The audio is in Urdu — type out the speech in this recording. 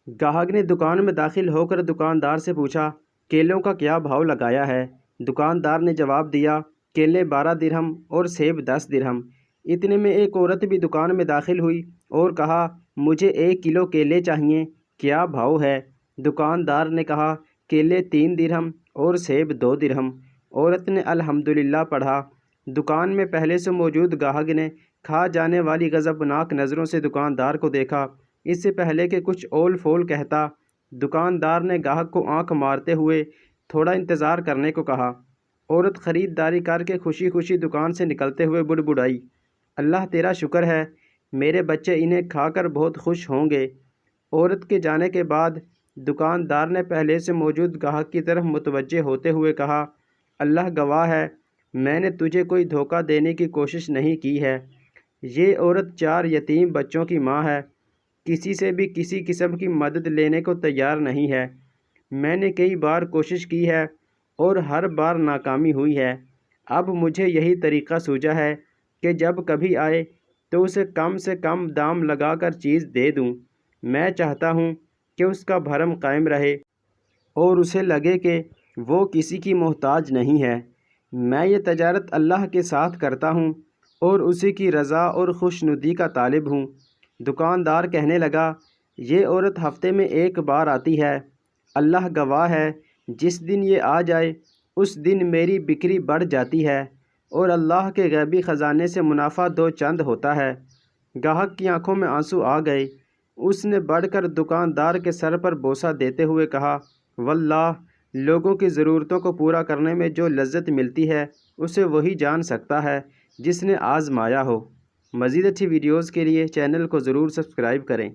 گاہک نے دکان میں داخل ہو کر دکاندار سے پوچھا، کیلوں کا کیا بھاؤ لگایا ہے؟ دکاندار نے جواب دیا، کیلے 12 درہم اور سیب 10 درہم۔ اتنے میں ایک عورت بھی دکان میں داخل ہوئی اور کہا، مجھے 1 کلو کیلے چاہیے، کیا بھاؤ ہے؟ دکاندار نے کہا، کیلے 3 درہم اور سیب 2 درہم۔ عورت نے الحمدللہ پڑھا۔ دکان میں پہلے سے موجود گاہک نے کھا جانے والی غضبناک نظروں سے دکاندار کو دیکھا۔ اس سے پہلے کہ کچھ اول فول کہتا، دکاندار نے گاہک کو آنکھ مارتے ہوئے تھوڑا انتظار کرنے کو کہا۔ عورت خریداری کر کے خوشی خوشی دکان سے نکلتے ہوئے بڑبڑائی، اللہ تیرا شکر ہے، میرے بچے انہیں کھا کر بہت خوش ہوں گے۔ عورت کے جانے کے بعد دکاندار نے پہلے سے موجود گاہک کی طرف متوجہ ہوتے ہوئے کہا، اللہ گواہ ہے، میں نے تجھے کوئی دھوکہ دینے کی کوشش نہیں کی ہے۔ یہ عورت 4 یتیم بچوں کی ماں ہے، کسی سے بھی کسی قسم کی مدد لینے کو تیار نہیں ہے۔ میں نے کئی بار کوشش کی ہے اور ہر بار ناکامی ہوئی ہے۔ اب مجھے یہی طریقہ سوجا ہے کہ جب کبھی آئے تو اسے کم سے کم دام لگا کر چیز دے دوں۔ میں چاہتا ہوں کہ اس کا بھرم قائم رہے اور اسے لگے کہ وہ کسی کی محتاج نہیں ہے۔ میں یہ تجارت اللہ کے ساتھ کرتا ہوں اور اسی کی رضا اور خوشنودی کا طالب ہوں۔ دکاندار کہنے لگا، یہ عورت ہفتے میں 1 بار آتی ہے، اللہ گواہ ہے، جس دن یہ آ جائے اس دن میری بکری بڑھ جاتی ہے اور اللہ کے غیبی خزانے سے منافع 2 چند ہوتا ہے۔ گاہک کی آنکھوں میں آنسو آ گئے۔ اس نے بڑھ کر دکاندار کے سر پر بوسہ دیتے ہوئے کہا، واللہ، لوگوں کی ضرورتوں کو پورا کرنے میں جو لذت ملتی ہے اسے وہی جان سکتا ہے جس نے آزمایا ہو۔ مزید اچھی ویڈیوز کے لیے چینل کو ضرور سبسکرائب کریں۔